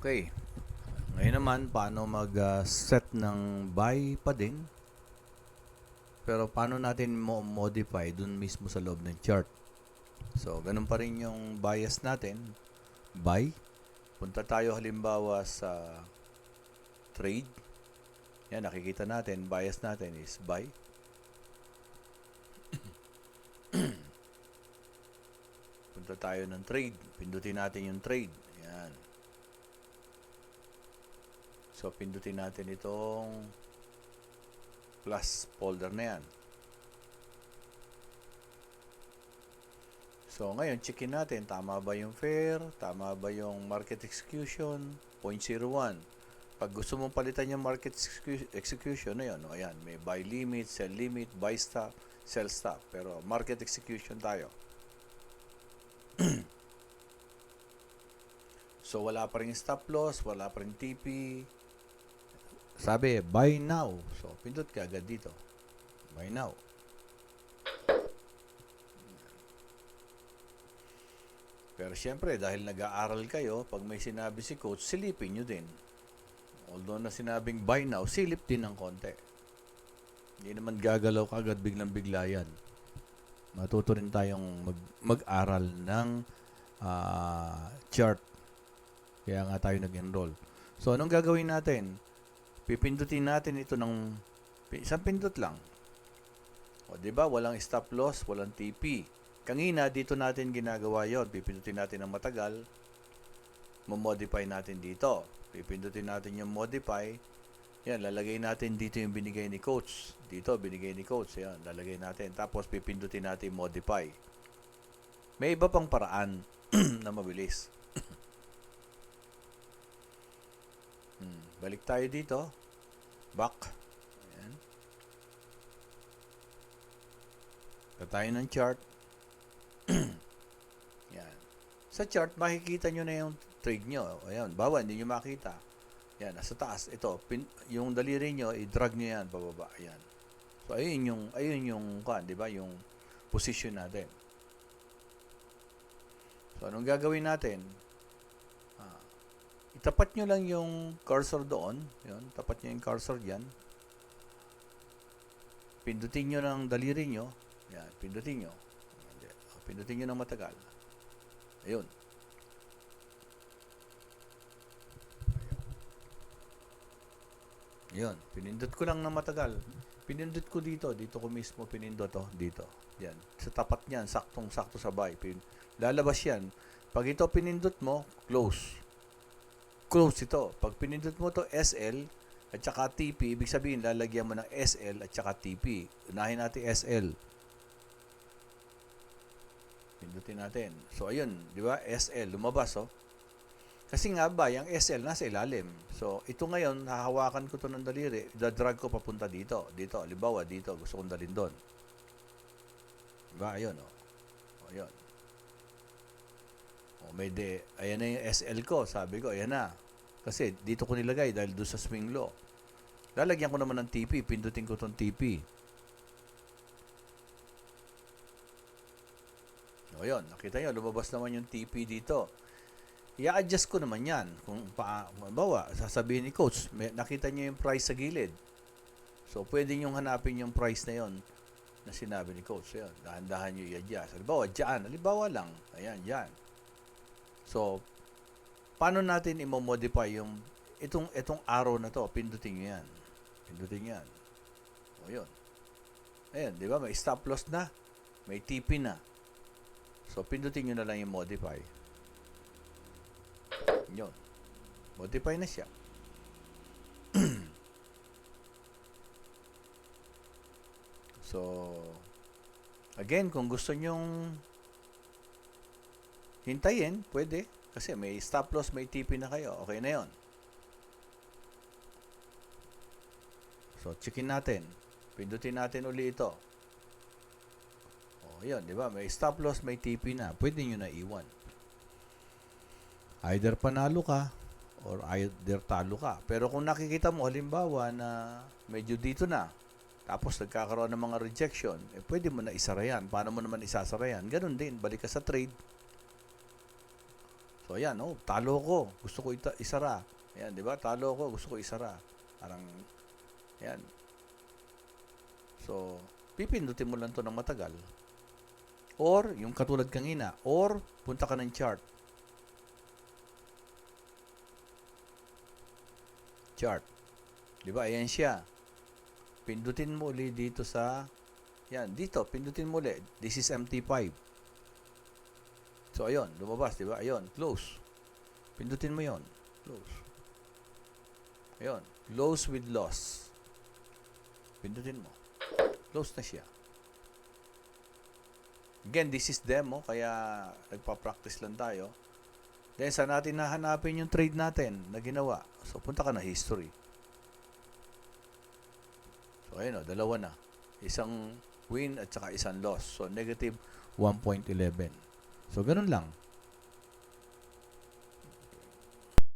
Okay. Ngayon naman, paano mag-set ng buy pa din. Pero paano natin mo-modify dun mismo sa loob ng chart. So, ganun pa rin yung bias natin. Buy. Punta tayo halimbawa sa trade. Yan, nakikita natin, bias natin is buy. Punta tayo ng trade. Pindutin natin yung trade. Yan. So, pindutin natin itong plus folder na yan. So, ngayon, checkin natin, tama ba yung fair, tama ba yung market execution, 0.01. Pag gusto mong palitan yung market execution, na yun, ayan, may buy limit, sell limit, buy stop, sell stop. Pero market execution tayo. So, wala pa rin stop loss, wala pa rin TP. Sabi, buy now. So, pindot ka agad dito. Buy now. Pero syempre, dahil nag-aaral kayo, pag may sinabi si coach, silipin nyo din. Although na sinabing buy now, silip din ng konti. Hindi naman gagalaw kagad biglang-bigla yan. Matuto rin tayong mag-aral ng chart. Kaya nga tayo nag-enroll. So, anong gagawin natin? Pipindutin natin ito ng isang pindot lang. O, diba? Walang stop loss, walang TP. Kanina, dito natin ginagawa yon. Pipindutin natin ng matagal. Modify natin dito. Pipindutin natin yung modify. Yan, lalagay natin dito yung binigay ni coach. Dito, binigay ni coach. Yan, lalagay natin. Tapos, pipindutin natin modify. May iba pang paraan na mabilis. Balik tayo dito. Back. Ayan. Ito tayo ng chart. Yan. Sa chart, makikita nyo na yung trade nyo. Ayan, bawa, hindi nyo makita. Yan, nasa taas. Ito, yung daliri nyo, i-drag nyo yan, pababa. Ayan. So, ayun yung di ba? Yung position natin. So, anong gagawin natin? Itapat nyo lang yung cursor doon. Yun, tapat nyo yung cursor dyan. Pindutin nyo ng daliri nyo. Yan, pindutin nyo. Pindutin nyo ng matagal. Ayun. Ayun. Pinindot ko lang ng matagal. Pinindot ko dito. Dito ko mismo pinindot. Oh, dito. Yan. Sa tapat niyan, saktong-sakto sa buy. Lalabas yan. Pag ito pinindot mo, close. Close ito. Pag pinindot mo to SL at saka TP, ibig sabihin lalagyan mo ng SL at saka TP. Unahin natin SL. Pindutin natin. So, ayun. Di ba? SL. Lumabas, oh. Kasi nga ba, yung SL nasa ilalim. So, ito ngayon, hahawakan ko to ng daliri. Dadrag ko papunta dito. Dito. Halimbawa, dito. Gusto kong dalhin doon. Di ba? Ayun, oh. O, ayun. O, ayan na yung SL ko. Sabi ko, ayan na. Kasi, dito ko nilagay dahil doon sa swing low. Lalagyan ko naman ng TP. Pindutin ko tong TP. O, yun. Nakita nyo, lumabas naman yung TP dito. I-adjust ko naman yan. Kung bawa, sasabihin ni coach, nakita niyo yung price sa gilid. So, pwede nyo hanapin yung price na yon na sinabi ni coach. So, yun, dahan-dahan nyo i-adjust. Halimbawa, dyan. Halimbawa lang. Ayan, dyan. So, paano natin i-modify yung itong arrow na to? Pindutin nyo yan. Pindutin nyo yan. O, yun. Ayan, di ba? May stop loss na. May TP na. So, pindutin nyo na lang yung modify. Yun. Modify na siya. So, again, kung gusto nyong hintayin, pwede. Kasi may stop loss, may TP na kayo. Okay na yon. So, checkin natin. Pindutin natin uli ito. O, yun, di ba? May stop loss, may TP na. Pwede nyo na iwan. Either panalo ka or either talo ka. Pero kung nakikita mo, halimbawa na medyo dito na, tapos nagkakaroon ng mga rejection, pwede mo na isara yan. Paano mo naman isasara yan? Ganun din, balik ka sa trade. So, ayan, oh, talo ko. Gusto ko isara. Ayan, di ba? Talo ko. Gusto ko isara. Parang, ayan. So, pipindutin mo lang to ng matagal. Or, yung katulad kanina. Or, punta ka ng chart. Chart. Di ba? Ayan siya. Pindutin mo ulit dito sa, yan, dito. Pindutin mo ulit. This is MT5. So, ayun. Lumabas, di ba? Ayun. Close. Pindutin mo yon. Close. Ayun. Close with loss. Pindutin mo. Close na siya. Again, this is demo, kaya nagpa-practice lang tayo. Then, saan natin nahanapin yung trade natin na ginawa? So, punta ka na history. So, ayun o, dalawa na. Isang win at saka isang loss. So, negative 1.11. So, ganun lang.